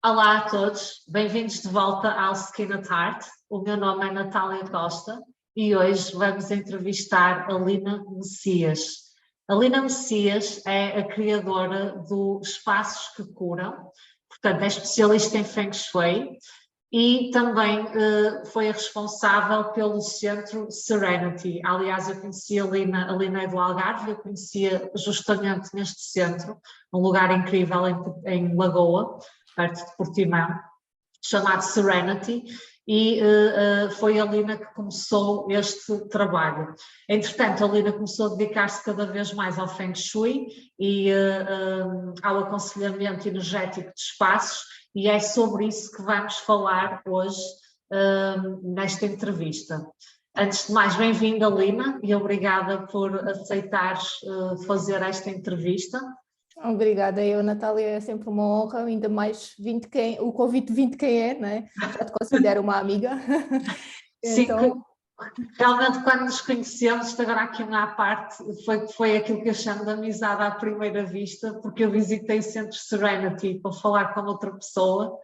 Olá a todos, bem-vindos de volta ao Skin at Heart. O meu nome é Natália Costa e hoje vamos entrevistar a Lina Messias. A Lina Messias é a criadora do Espaços que Curam, portanto é especialista em Feng Shui e também foi a responsável pelo centro Serenity. Aliás, eu conheci a Lina é do Algarve, eu conhecia justamente neste centro, um lugar incrível em Lagoa, perto de Portimão, chamado Serenity, e foi a Lina que começou este trabalho. Entretanto, a Lina começou a dedicar-se cada vez mais ao Feng Shui e ao aconselhamento energético de espaços, e é sobre isso que vamos falar hoje nesta entrevista. Antes de mais, bem-vinda, Lina, e obrigada por aceitares fazer esta entrevista. Obrigada, Natália, é sempre uma honra, ainda mais o convite vindo de quem é, não é? Já te considero uma amiga. Então... Sim, realmente quando nos conhecemos, isto agora aqui uma à parte, foi aquilo que eu chamo de amizade à primeira vista, porque eu visitei o Centro Serenity para falar com outra pessoa,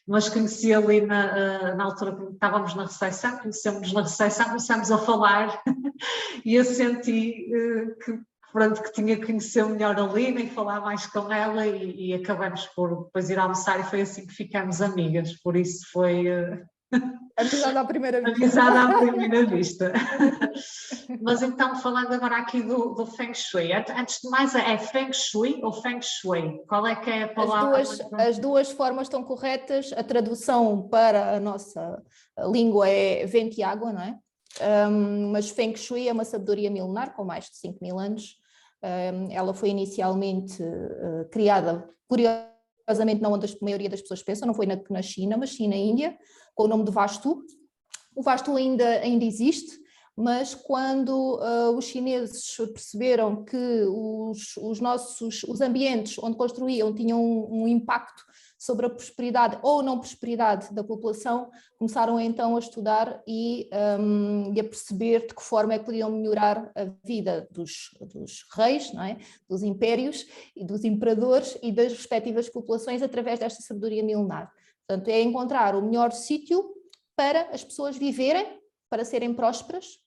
mas conheci ali na altura que estávamos na recepção, conhecemos na recepção, começamos a falar e eu senti que tinha que conhecer melhor a Lina e falar mais com ela e acabamos por depois ir almoçar e foi assim que ficamos amigas, por isso foi... Amizade à primeira vista. Amizade à primeira vista. Mas então, falando agora aqui do Feng Shui, antes de mais, é Feng Shui ou Feng Shui? Qual é que é a palavra? As duas formas estão corretas, a tradução para a nossa língua é vento e água, não é? Mas Feng Shui é uma sabedoria milenar com mais de 5.000 anos. Ela foi inicialmente criada, curiosamente não onde a maioria das pessoas pensam, não foi na China, mas sim na Índia, com o nome de Vastu. O Vastu ainda existe, mas quando os chineses perceberam que os ambientes onde construíam tinham um impacto sobre a prosperidade ou não prosperidade da população, começaram então a estudar e a perceber de que forma é que podiam melhorar a vida dos reis, não é? Dos impérios e dos imperadores e das respectivas populações através desta sabedoria milenar. Portanto, é encontrar o melhor sítio para as pessoas viverem, para serem prósperas.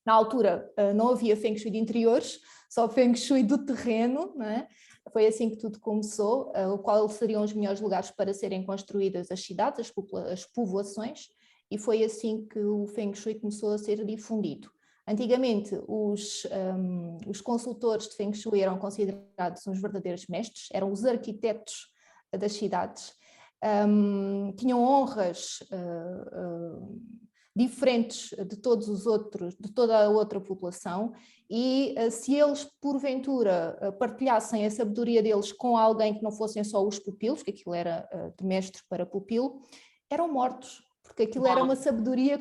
Na altura não havia Feng Shui de interiores, só Feng Shui do terreno, não é? Foi assim que tudo começou, quais seriam os melhores lugares para serem construídas as cidades, as povoações, e foi assim que o Feng Shui começou a ser difundido. Antigamente, os consultores de Feng Shui eram considerados uns verdadeiros mestres, eram os arquitetos das cidades, tinham honras diferentes de todos os outros, de toda a outra população, e se eles porventura partilhassem a sabedoria deles com alguém que não fossem só os pupilos, que aquilo era de mestre para pupilo, eram mortos, porque aquilo era uma sabedoria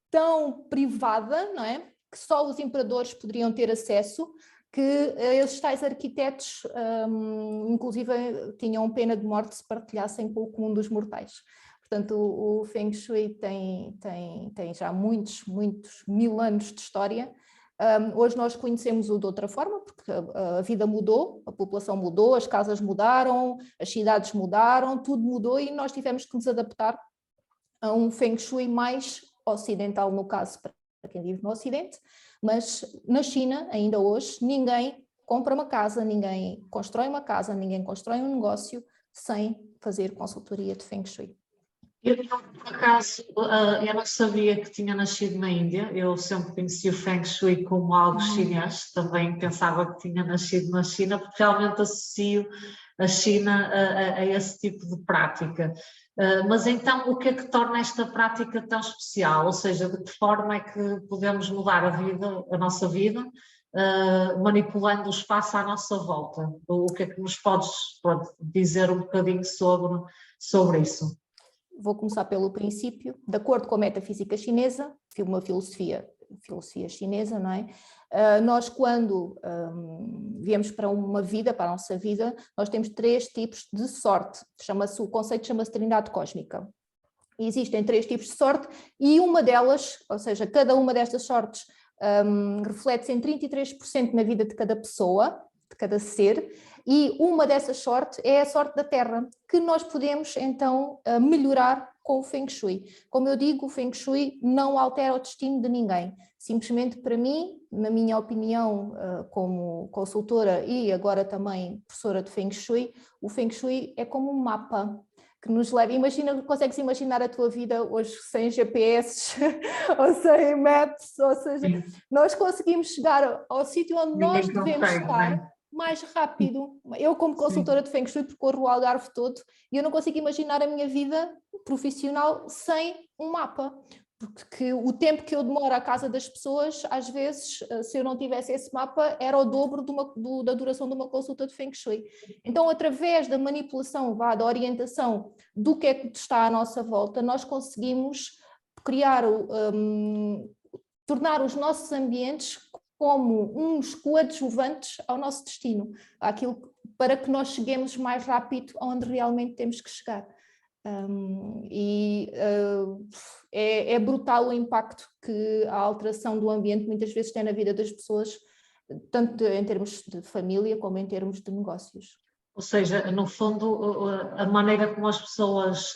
tão privada, não é? Que só os imperadores poderiam ter acesso, que esses tais arquitetos, inclusive, tinham pena de morte se partilhassem com o comum dos mortais. Portanto, o Feng Shui tem já muitos mil anos de história. Hoje nós conhecemos-o de outra forma, porque a vida mudou, a população mudou, as casas mudaram, as cidades mudaram, tudo mudou e nós tivemos que nos adaptar a um Feng Shui mais ocidental, no caso, para quem vive no Ocidente, mas na China, ainda hoje, ninguém compra uma casa, ninguém constrói uma casa, ninguém constrói um negócio sem fazer consultoria de Feng Shui. Eu, por acaso, eu não sabia que tinha nascido na Índia, eu sempre conheci o Feng Shui como algo chinês, também pensava que tinha nascido na China, porque realmente associo a China a esse tipo de prática. Mas então, o que é que torna esta prática tão especial? Ou seja, de que forma é que podemos mudar a nossa vida, manipulando o espaço à nossa volta? O que é que nos podes dizer um bocadinho sobre isso? Vou começar pelo princípio. De acordo com a metafísica chinesa, que é uma filosofia chinesa, não é? Nós, quando viemos para uma vida, para a nossa vida, nós temos 3 tipos de sorte. O conceito chama-se Trindade Cósmica. E existem 3 tipos de sorte e uma delas, ou seja, cada uma destas sortes reflete-se em 33% na vida de cada pessoa, de cada ser, e uma dessas sortes é a sorte da terra, que nós podemos então melhorar com o Feng Shui. Como eu digo, o Feng Shui não altera o destino de ninguém, simplesmente para mim, na minha opinião, como consultora e agora também professora de Feng Shui, o Feng Shui é como um mapa que nos leva. Consegues imaginar a tua vida hoje sem GPS ou sem maps, ou seja, nós conseguimos chegar ao sítio onde nós devemos estar mais rápido. Eu, como consultora de Feng Shui, percorro o Algarve todo e eu não consigo imaginar a minha vida profissional sem um mapa. Porque o tempo que eu demoro à casa das pessoas, às vezes, se eu não tivesse esse mapa, era o dobro da duração de uma consulta de Feng Shui. Então, através da manipulação, da orientação do que é que está à nossa volta, nós conseguimos criar, tornar os nossos ambientes como uns coadjuvantes ao nosso destino, para que nós cheguemos mais rápido onde realmente temos que chegar. É brutal o impacto que a alteração do ambiente muitas vezes tem na vida das pessoas, tanto em termos de família como em termos de negócios. Ou seja, no fundo, a maneira como as pessoas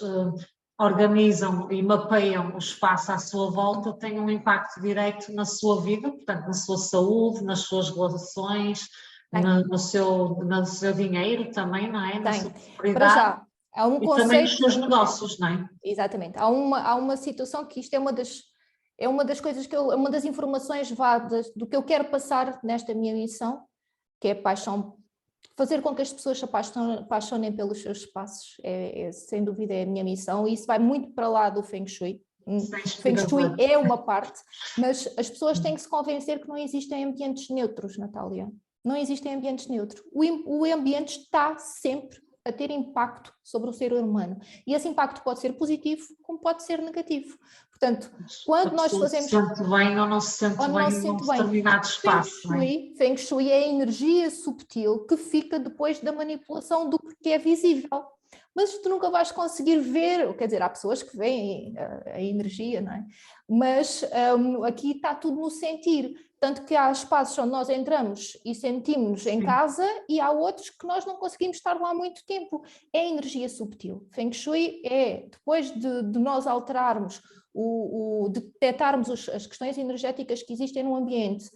organizam e mapeiam o espaço à sua volta tem um impacto direto na sua vida, portanto, na sua saúde, nas suas relações, no seu dinheiro também, não é? Na sua prosperidade. Para já. Há um conceito, e também nos seus negócios, não é? Exatamente. Há uma situação que isto é uma das coisas uma das informações do que eu quero passar nesta minha missão, que é a paixão, fazer com que as pessoas se apaixonem pelos seus espaços, sem dúvida é a minha missão, e isso vai muito para lá do Feng Shui. O Feng Shui é uma parte, mas as pessoas têm que se convencer que não existem ambientes neutros, Natália. Não existem ambientes neutros. O ambiente está sempre a ter impacto sobre o ser humano. E esse impacto pode ser positivo, como pode ser negativo. Portanto, quando nós fazemos... se sente bem ou não se sente bem num determinado espaço. Feng Shui é a energia subtil que fica depois da manipulação do que é visível. Mas tu nunca vais conseguir ver, quer dizer, há pessoas que veem a energia, não é? Mas aqui está tudo no sentir. Tanto que há espaços onde nós entramos e sentimos-nos em casa e há outros que nós não conseguimos estar lá muito tempo. É energia subtil. Feng Shui é, depois de nós alterarmos, de detectarmos as questões energéticas que existem no ambiente,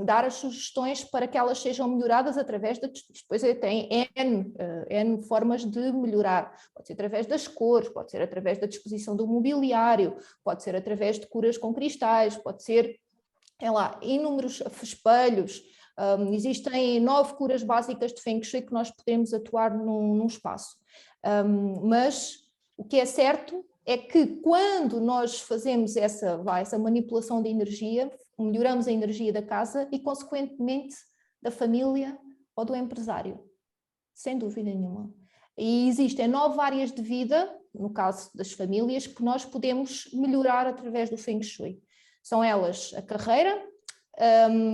dar as sugestões para que elas sejam melhoradas através depois tem N formas de melhorar. Pode ser através das cores, pode ser através da disposição do mobiliário, pode ser através de curas com cristais, pode ser... inúmeros espelhos, existem 9 curas básicas de Feng Shui que nós podemos atuar num espaço. Mas o que é certo é que quando nós fazemos essa manipulação de energia, melhoramos a energia da casa e, consequentemente, da família ou do empresário, sem dúvida nenhuma. E existem 9 áreas de vida, no caso das famílias, que nós podemos melhorar através do Feng Shui. São elas a carreira,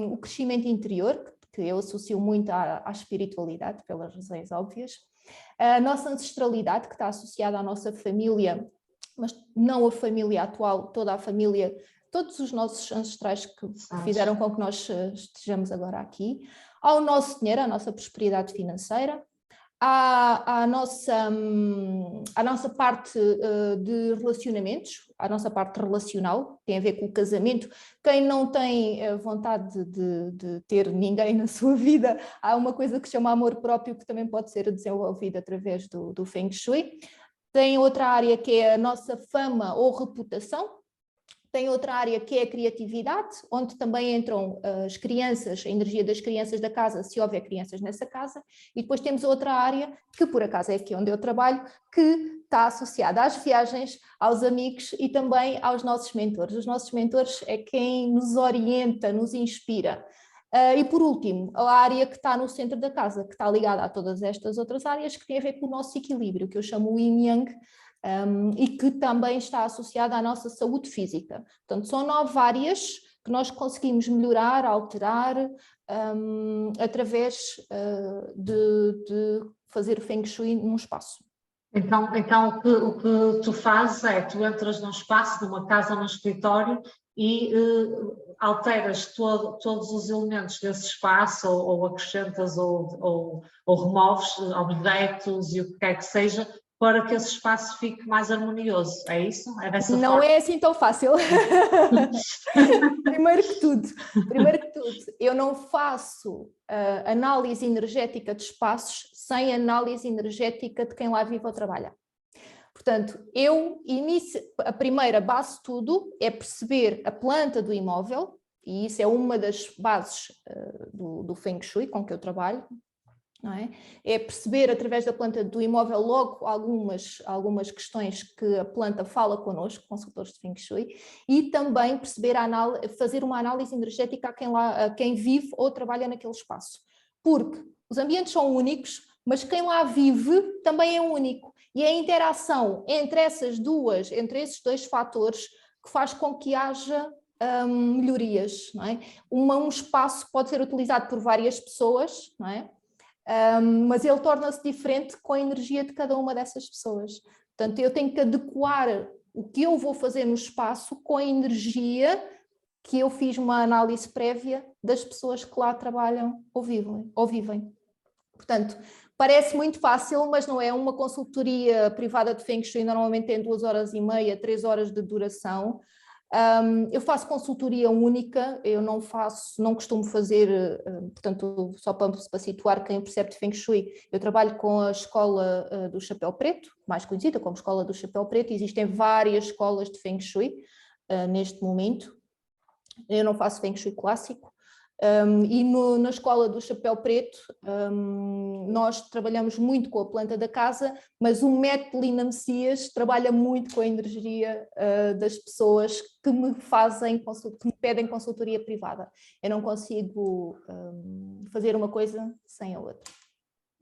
o crescimento interior, que eu associo muito à espiritualidade, pelas razões óbvias, a nossa ancestralidade, que está associada à nossa família, mas não a família atual, toda a família, todos os nossos ancestrais que fizeram com que nós estejamos agora aqui, ao nosso dinheiro, à nossa prosperidade financeira, à nossa parte de relacionamentos, à nossa parte relacional, tem a ver com o casamento. Quem não tem vontade de ter ninguém na sua vida, há uma coisa que se chama amor próprio, que também pode ser desenvolvida através do Feng Shui. Tem outra área que é a nossa fama ou reputação. Tem outra área que é a criatividade, onde também entram as crianças, a energia das crianças da casa, se houver crianças nessa casa. E depois temos outra área, que por acaso é aqui onde eu trabalho, que está associada às viagens, aos amigos e também aos nossos mentores. Os nossos mentores é quem nos orienta, nos inspira. E por último, a área que está no centro da casa, que está ligada a todas estas outras áreas, que tem a ver com o nosso equilíbrio, que eu chamo o Yin Yang, e que também está associada à nossa saúde física. Portanto, são 9 áreas que nós conseguimos melhorar, alterar, através de fazer Feng Shui num espaço. Então o que tu fazes é, tu entras num espaço, numa casa, num escritório e alteras todos os elementos desse espaço, ou acrescentas ou removes objetos e o que quer que seja, para que esse espaço fique mais harmonioso. É isso? É dessa forma? Não é assim tão fácil. Primeiro que tudo, eu não faço análise energética de espaços sem análise energética de quem lá vive ou trabalha. Portanto, a primeira base de tudo é perceber a planta do imóvel, e isso é uma das bases do Feng Shui com que eu trabalho, não é? É perceber através da planta do imóvel logo algumas questões que a planta fala connosco, consultores de Feng Shui, e também perceber fazer uma análise energética a quem vive ou trabalha naquele espaço. Porque os ambientes são únicos, mas quem lá vive também é único. E é a interação entre esses dois fatores que faz com que haja melhorias, não é? Um espaço pode ser utilizado por várias pessoas, não é? Mas ele torna-se diferente com a energia de cada uma dessas pessoas. Portanto, eu tenho que adequar o que eu vou fazer no espaço com a energia que eu fiz uma análise prévia das pessoas que lá trabalham ou vivem. Portanto, parece muito fácil, mas não é. Uma consultoria privada de Feng Shui normalmente tem 2h30, 3 horas de duração. Eu faço consultoria única, eu não costumo fazer, portanto, só para situar quem percebe de Feng Shui, eu trabalho com a Escola do Chapéu Preto, mais conhecida como Escola do Chapéu Preto. Existem várias escolas de Feng Shui neste momento. Eu não faço Feng Shui clássico. E na Escola do Chapéu Preto nós trabalhamos muito com a planta da casa, mas o método Lina Messias trabalha muito com a energia das pessoas que me pedem consultoria privada. Eu não consigo fazer uma coisa sem a outra.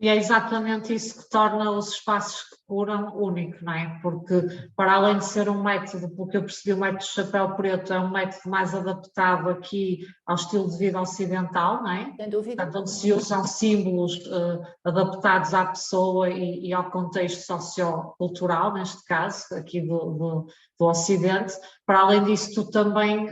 E é exatamente isso que torna os espaços que curam único, não é? Porque, para além de ser um método, pelo que eu percebi, o método Chapéu Preto é um método mais adaptado aqui ao estilo de vida ocidental, não é? Sem dúvida. Portanto, onde se usam símbolos adaptados à pessoa e ao contexto sociocultural, neste caso, aqui do Ocidente. Para além disso, tu também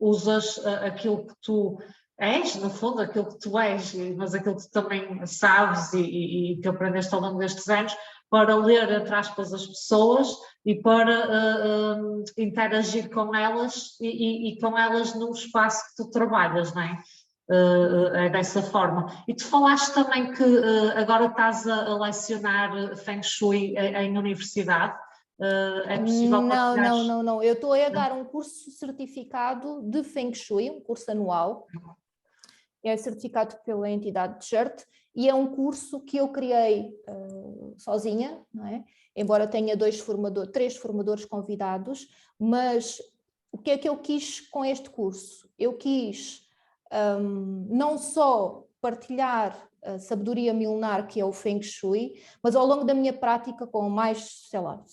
usas aquilo que tu és, no fundo, aquilo que tu és, mas aquilo que tu também sabes e que aprendeste ao longo destes anos, para ler, entre aspas, as pessoas e para interagir com elas e com elas no espaço que tu trabalhas, não é? É dessa forma. E tu falaste também que agora estás a lecionar Feng Shui em universidade. É possível partilhares? Não. Eu estou a dar um curso certificado de Feng Shui, um curso anual. É certificado pela entidade CERT e é um curso que eu criei sozinha, não é? Embora tenha 3 formadores convidados, mas o que é que eu quis com este curso? Eu quis não só partilhar a sabedoria milenar que é o Feng Shui, mas ao longo da minha prática, com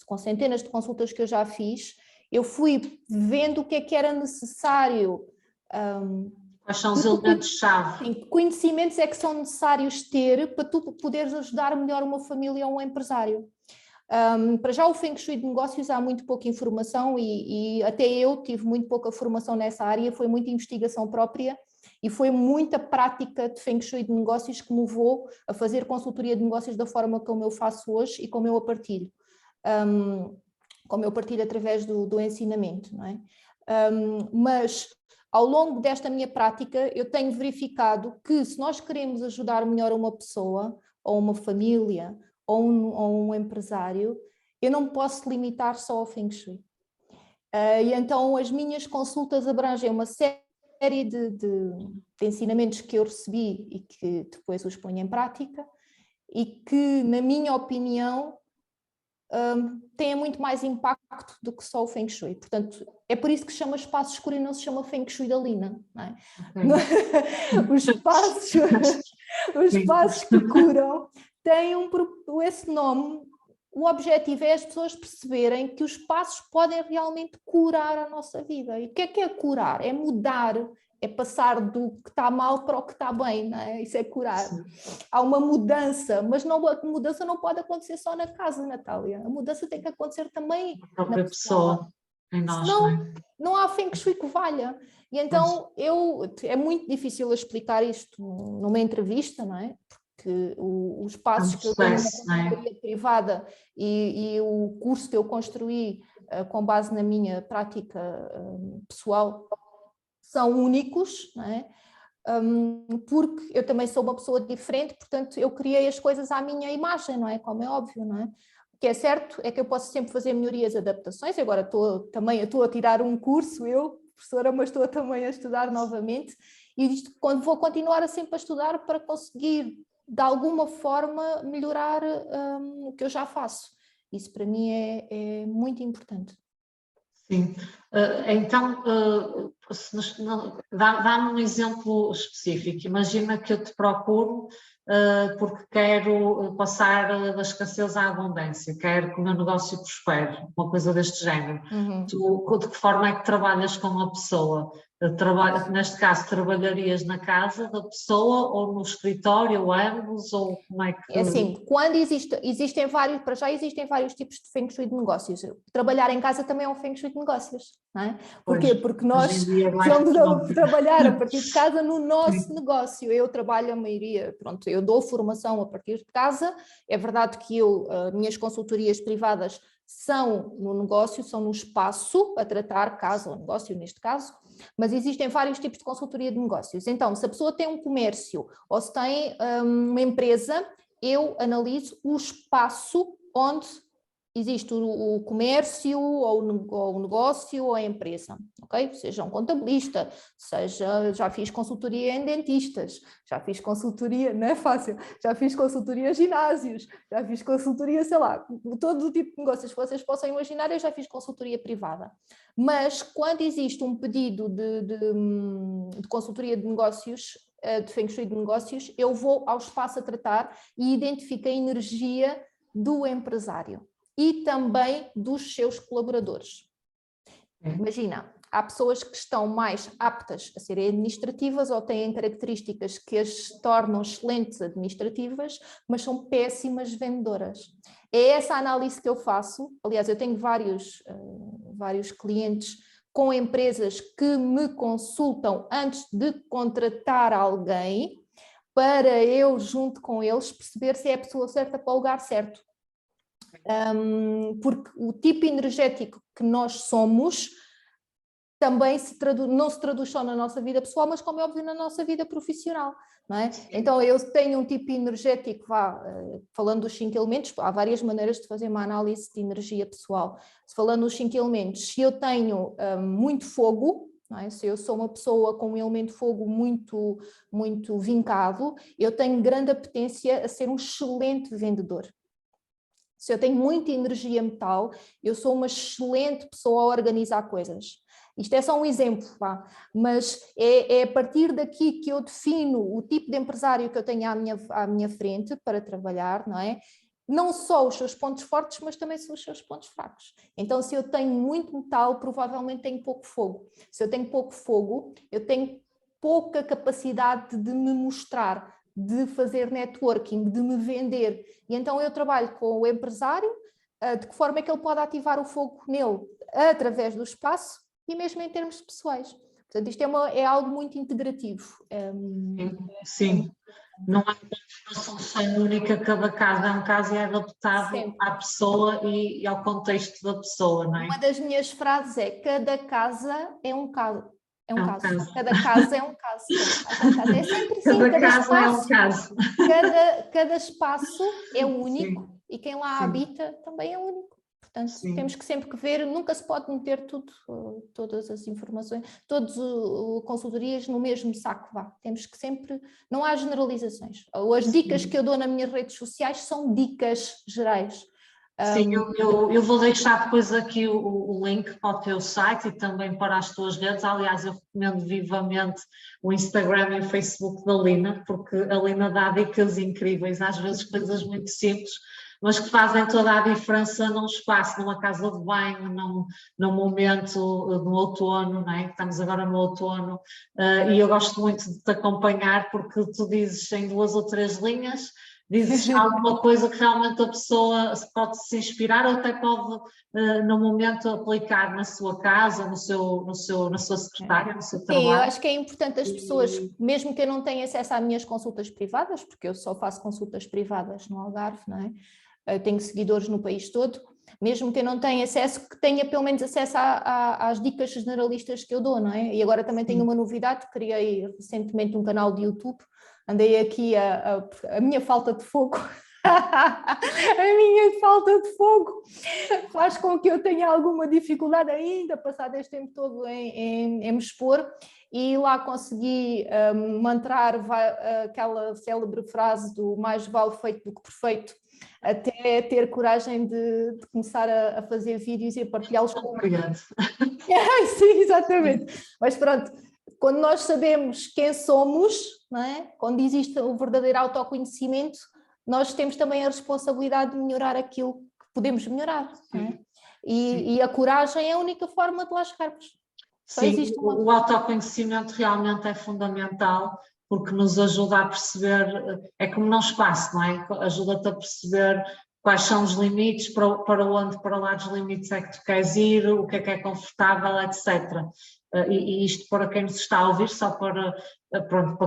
com centenas de consultas que eu já fiz, eu fui vendo o que é que era necessário. Quais são os elementos-chave? Sim, conhecimentos é que são necessários ter para tu poderes ajudar melhor uma família ou um empresário. Para já o Feng Shui de negócios há muito pouca informação e até eu tive muito pouca formação nessa área, foi muita investigação própria e foi muita prática de Feng Shui de negócios que me levou a fazer consultoria de negócios da forma como eu faço hoje e como eu a partilho. Como eu partilho através do ensinamento, não é? Mas ao longo desta minha prática, eu tenho verificado que se nós queremos ajudar melhor uma pessoa, ou uma família, ou um empresário, eu não posso limitar só ao Feng Shui. E então as minhas consultas abrangem uma série de ensinamentos que eu recebi e que depois os ponho em prática e que, na minha opinião, têm muito mais impacto do que só o Feng Shui. Portanto, é por isso que se chama espaço escuro e não se chama Feng Shui da Lina, não é? Os espaços que curam têm esse nome. O objetivo é as pessoas perceberem que os espaços podem realmente curar a nossa vida. E o que é curar? É mudar, é passar do que está mal para o que está bem, não é? Isso é curar. Sim. Há uma mudança, mas a mudança não pode acontecer só na casa, Natália. A mudança tem que acontecer também na própria pessoa. em nós, senão não é? não há Feng Shui que valha. E então é muito difícil explicar isto numa entrevista, não é? Porque os passos que eu dou numa consultoria privada e o curso que eu construí com base na minha prática pessoal são únicos, não é? Porque eu também sou uma pessoa diferente, portanto eu criei as coisas à minha imagem, não é? Como é óbvio, não é? O que é certo é que eu posso sempre fazer melhorias, adaptações. Agora estou a tirar um curso, eu, professora, mas estou também a estudar novamente, e isto, quando vou continuar sempre a estudar para conseguir, de alguma forma, melhorar o que eu já faço. Isso para mim é muito importante. Sim, então dá-me um exemplo específico. Imagina que eu te procuro porque quero passar da escassez à abundância, quero que o meu negócio prospere, uma coisa deste género. Tu, de que forma é que trabalhas com a pessoa? Neste caso, trabalharias na casa da pessoa ou no escritório, ou ambos, ou como é que... É assim, quando existem vários, para já existem vários tipos de Feng Shui de negócios. Trabalhar em casa também é um Feng Shui de negócios, não é? Porquê? Porque nós somos a trabalhar a partir de casa no nosso negócio. Eu trabalho a maioria, pronto, eu dou formação a partir de casa. É verdade que minhas consultorias privadas são no negócio, são no espaço, a tratar casa ou negócio neste caso, mas existem vários tipos de consultoria de negócios. Então, se a pessoa tem um comércio ou se tem uma empresa, eu analiso o espaço onde existe o comércio ou o negócio ou a empresa, ok? Seja um contabilista, já fiz consultoria em dentistas, já fiz consultoria, não é fácil, já fiz consultoria em ginásios, já fiz consultoria, sei lá, todo o tipo de negócios que vocês possam imaginar, eu já fiz consultoria privada. Mas quando existe um pedido de consultoria de negócios, de Feng Shui de negócios, eu vou ao espaço a tratar e identifico a energia do empresário e também dos seus colaboradores. Imagina, há pessoas que estão mais aptas a serem administrativas ou têm características que as tornam excelentes administrativas, mas são péssimas vendedoras. É essa a análise que eu faço. Aliás, eu tenho vários clientes com empresas que me consultam antes de contratar alguém para eu, junto com eles, perceber se é a pessoa certa para o lugar certo. Porque o tipo energético que nós somos também não se traduz só na nossa vida pessoal, mas, como é óbvio, na nossa vida profissional, não é? Então, eu tenho um tipo energético, falando dos 5 elementos, há várias maneiras de fazer uma análise de energia pessoal. Falando dos 5 elementos, se eu tenho muito fogo, não é? Se eu sou uma pessoa com um elemento fogo muito, muito vincado, eu tenho grande apetência a ser um excelente vendedor. Se eu tenho muita energia metal, eu sou uma excelente pessoa a organizar coisas. Isto é só um exemplo, mas é a partir daqui que eu defino o tipo de empresário que eu tenho à minha frente para trabalhar, não é? Não só os seus pontos fortes, mas também os seus pontos fracos. Então, se eu tenho muito metal, provavelmente tenho pouco fogo. Se eu tenho pouco fogo, eu tenho pouca capacidade de me mostrar, de fazer networking, de me vender. E então eu trabalho com o empresário, de que forma é que ele pode ativar o fogo nele, através do espaço e mesmo em termos pessoais. Portanto, isto é algo muito integrativo. Sim. Não há uma solução única, cada caso é um caso e é adaptado sempre à pessoa e ao contexto da pessoa, não é? Uma das minhas frases é: cada casa é um caso. É um caso. Cada caso é um caso. É sempre assim. Cada caso é um caso. Cada espaço é único. Sim. E quem lá habita também é único. Portanto, temos que sempre ver, nunca se pode meter todas as informações, todas as consultorias no mesmo saco. Temos que sempre, não há generalizações. As dicas que eu dou nas minhas redes sociais são dicas gerais. Sim, eu vou deixar depois aqui o link para o teu site e também para as tuas redes. Aliás, eu recomendo vivamente o Instagram e o Facebook da Lina, porque a Lina dá dicas incríveis, às vezes coisas muito simples, mas que fazem toda a diferença num espaço, numa casa de banho, num momento, no outono, não é? Estamos agora no outono, e eu gosto muito de te acompanhar porque tu dizes em 2 ou 3 linhas Dizes alguma coisa que realmente a pessoa pode se inspirar ou até pode, no momento, aplicar na sua casa, na sua secretária, no seu Sim, eu trabalho. acho que é importante as pessoas, mesmo que eu não tenha acesso às minhas consultas privadas, porque eu só faço consultas privadas no Algarve, não é? Eu tenho seguidores no país todo, mesmo que eu não tenha acesso, que tenha pelo menos acesso às dicas generalistas que eu dou, não é? E agora também tenho uma novidade, criei recentemente um canal de YouTube, andei aqui a minha falta de fogo, a minha falta de fogo faz com que eu tenha alguma dificuldade ainda, passado este tempo todo em me expor, e lá consegui mantrar aquela célebre frase do mais vale feito do que perfeito, até ter coragem de começar a fazer vídeos e a partilhá-los com... Sim, exatamente. Mas pronto, quando nós sabemos quem somos, não é? Quando existe o verdadeiro autoconhecimento, nós temos também a responsabilidade de melhorar aquilo que podemos melhorar. Não é? E a coragem é a única forma de lá chegarmos. Só existe uma. O autoconhecimento realmente é fundamental, porque nos ajuda a perceber, é como num espaço, não é? Ajuda-te a perceber quais são os limites, para onde, para lá dos limites é que tu queres ir, o que é confortável, etc. E isto para quem nos está a ouvir, só para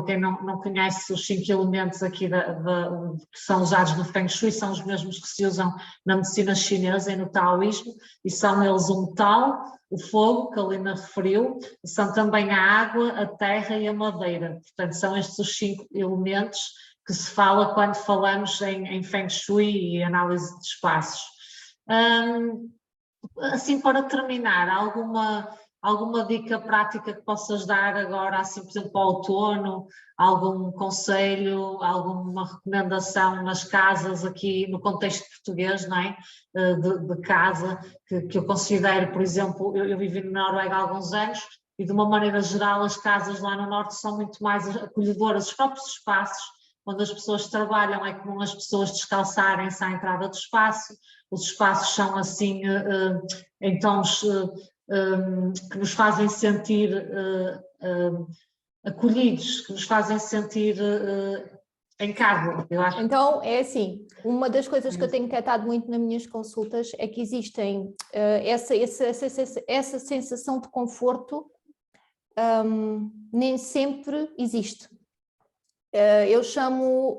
quem não conhece os 5 elementos aqui que são usados no Feng Shui, são os mesmos que se usam na medicina chinesa e no taoísmo, e são eles o metal, o fogo, que a Lina referiu, são também a água, a terra e a madeira. Portanto, são estes os 5 elementos que se fala quando falamos em Feng Shui e análise de espaços. Assim, para terminar, alguma dica prática que possas dar agora, assim, por exemplo, ao outono, algum conselho, alguma recomendação nas casas aqui no contexto português, não é? De casa, que eu considero, por exemplo, eu vivi na Noruega há alguns anos e de uma maneira geral as casas lá no norte são muito mais acolhedoras, os próprios espaços onde as pessoas trabalham é comum as pessoas descalçarem-se à entrada do espaço, os espaços são assim em tons que nos fazem sentir acolhidos, que nos fazem sentir em casa, eu acho. Então, é assim, uma das coisas que eu tenho tratado muito nas minhas consultas é que existem essa sensação de conforto nem sempre existe. Eu chamo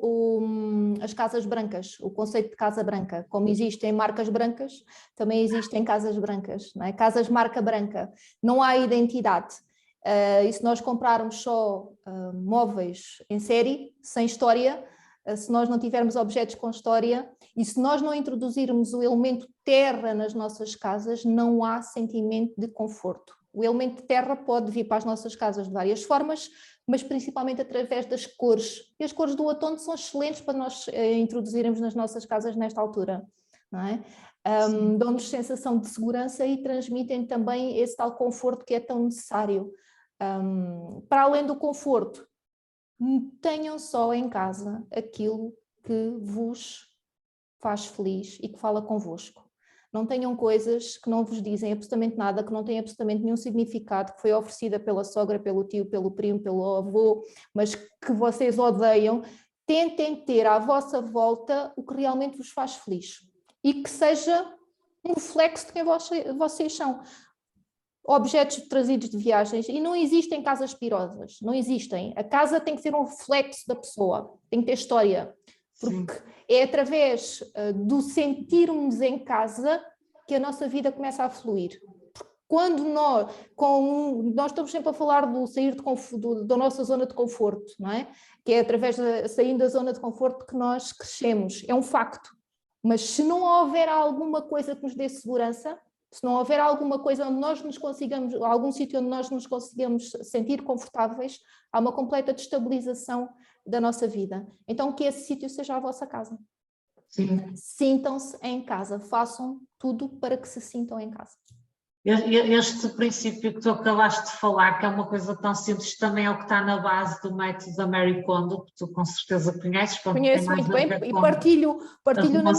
as casas brancas, o conceito de casa branca. Como existem marcas brancas, também existem casas brancas, não é? Casas marca branca. Não há identidade. E se nós comprarmos só móveis em série, sem história, se nós não tivermos objetos com história e se nós não introduzirmos o elemento terra nas nossas casas, não há sentimento de conforto. O elemento terra pode vir para as nossas casas de várias formas, mas principalmente através das cores. E as cores do outono são excelentes para nós introduzirmos nas nossas casas nesta altura, não é? Dão-nos sensação de segurança e transmitem também esse tal conforto que é tão necessário. Para além do conforto, tenham só em casa aquilo que vos faz feliz e que fala convosco. Não tenham coisas que não vos dizem absolutamente nada, que não têm absolutamente nenhum significado, que foi oferecida pela sogra, pelo tio, pelo primo, pelo avô, mas que vocês odeiam. Tentem ter à vossa volta o que realmente vos faz feliz e que seja um reflexo de quem vocês são. Objetos trazidos de viagens, e não existem casas pirosas, não existem. A casa tem que ser um reflexo da pessoa, tem que ter história, porque é através do sentirmos em casa que a nossa vida começa a fluir. Quando nós estamos sempre a falar do sair da nossa zona de conforto, não é? Que é através de sair da zona de conforto que nós crescemos, é um facto. Mas se não houver alguma coisa que nos dê segurança, se não houver alguma coisa onde nós nos consigamos, algum sítio onde nós nos consigamos sentir confortáveis, há uma completa destabilização da nossa vida. Então que esse sítio seja a vossa casa. Sim. Sintam-se em casa, façam tudo para que se sintam em casa. Este princípio que tu acabaste de falar, que é uma coisa tão simples, também é o que está na base do método da Marie Kondo, que tu com certeza conheces. Conheço muito bem e partilho na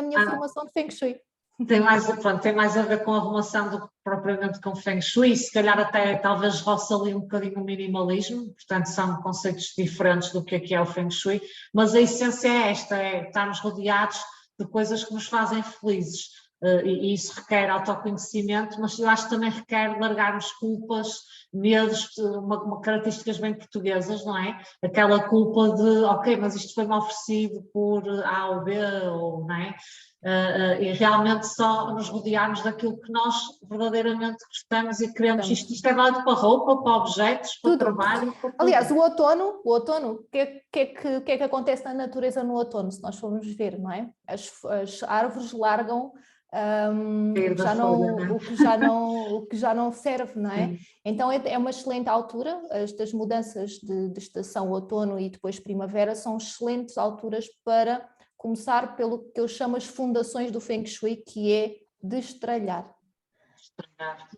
minha formação, de Feng Shui. Tem mais a ver com a arrumação do que propriamente com Feng Shui, se calhar até talvez roça ali um bocadinho o minimalismo, portanto são conceitos diferentes do que é o Feng Shui, mas a essência é esta, é estarmos rodeados de coisas que nos fazem felizes. E isso requer autoconhecimento, mas eu acho que também requer largarmos culpas, medos, características bem portuguesas, não é? Aquela culpa de, ok, mas isto foi-me oferecido por A ou B, ou, não é? E realmente só nos rodearmos daquilo que nós verdadeiramente gostamos e queremos. Isto é válido para roupa, para objetos, para trabalho. Para tudo. Aliás, o outono, o que é que acontece na natureza no outono, se nós formos ver, não é? As árvores largam o que já não serve, não é? Sim. Então é uma excelente altura, estas mudanças de estação, outono e depois primavera são excelentes alturas para começar pelo que eu chamo as fundações do Feng Shui, que é destralhar.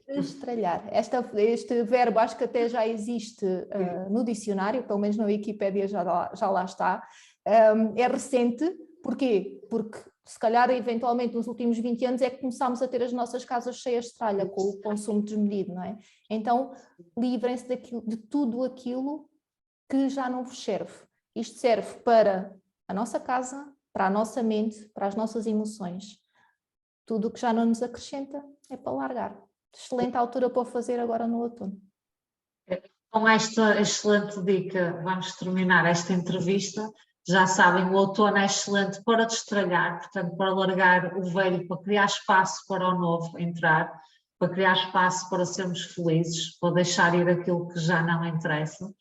Destralhar. Este verbo acho que até já existe no dicionário, pelo menos na Wikipédia já lá está. É recente, porquê? Porque se calhar eventualmente nos últimos 20 anos é que começámos a ter as nossas casas cheias de tralha com o consumo desmedido, não é? Então livrem-se de tudo aquilo que já não vos serve. Isto serve para a nossa casa, para a nossa mente, para as nossas emoções. Tudo o que já não nos acrescenta é para largar. Excelente altura para o fazer agora no outono. Com esta excelente dica, vamos terminar esta entrevista. Já sabem, o outono é excelente para destralhar, portanto, para largar o velho, para criar espaço para o novo entrar, para criar espaço para sermos felizes, para deixar ir aquilo que já não interessa.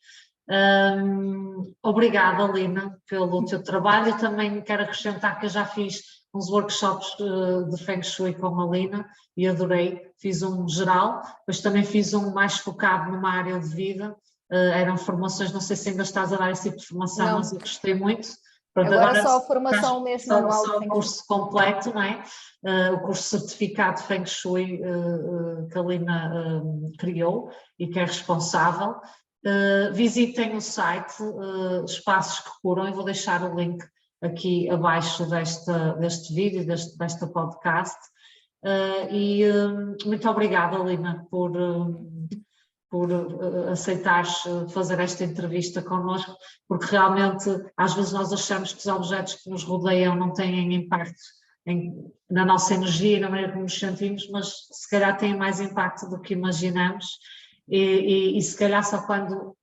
Obrigada, Lina, pelo teu trabalho. Eu também quero acrescentar que eu já fiz uns workshops de Feng Shui com a Lina e adorei. Fiz um geral, depois também fiz um mais focado numa área de vida. Eram formações, não sei se ainda estás a dar esse tipo de formação, não. Mas eu gostei muito. Pronto, agora só a formação mesmo anual. Só o curso completo, não é? O curso certificado de Feng Shui que a Lina criou e que é responsável. Visitem o site Espaços que Curam, eu vou deixar o link aqui abaixo deste vídeo, desta podcast. Muito obrigada, Lina, por aceitares fazer esta entrevista connosco, porque realmente às vezes nós achamos que os objetos que nos rodeiam não têm impacto na nossa energia e na maneira como nos sentimos, mas se calhar têm mais impacto do que imaginamos e se calhar só quando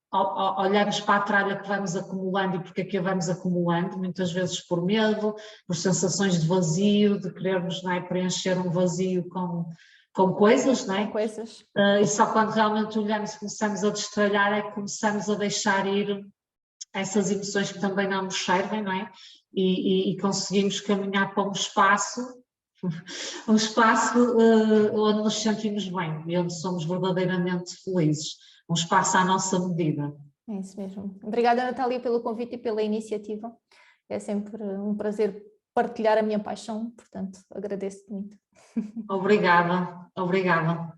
olhamos para a tralha que vamos acumulando e porque é que a vamos acumulando, muitas vezes por medo, por sensações de vazio, de querermos, não é, preencher um vazio com coisas, não é? Com coisas. E só quando realmente olhamos e começamos a destralhar é que começamos a deixar ir essas emoções que também não nos servem, não é? E conseguimos caminhar para um espaço onde nos sentimos bem e onde somos verdadeiramente felizes, um espaço à nossa medida. É isso mesmo. Obrigada, Natália, pelo convite e pela iniciativa. É sempre um prazer partilhar a minha paixão, portanto, agradeço-te muito. Obrigada. Obrigada.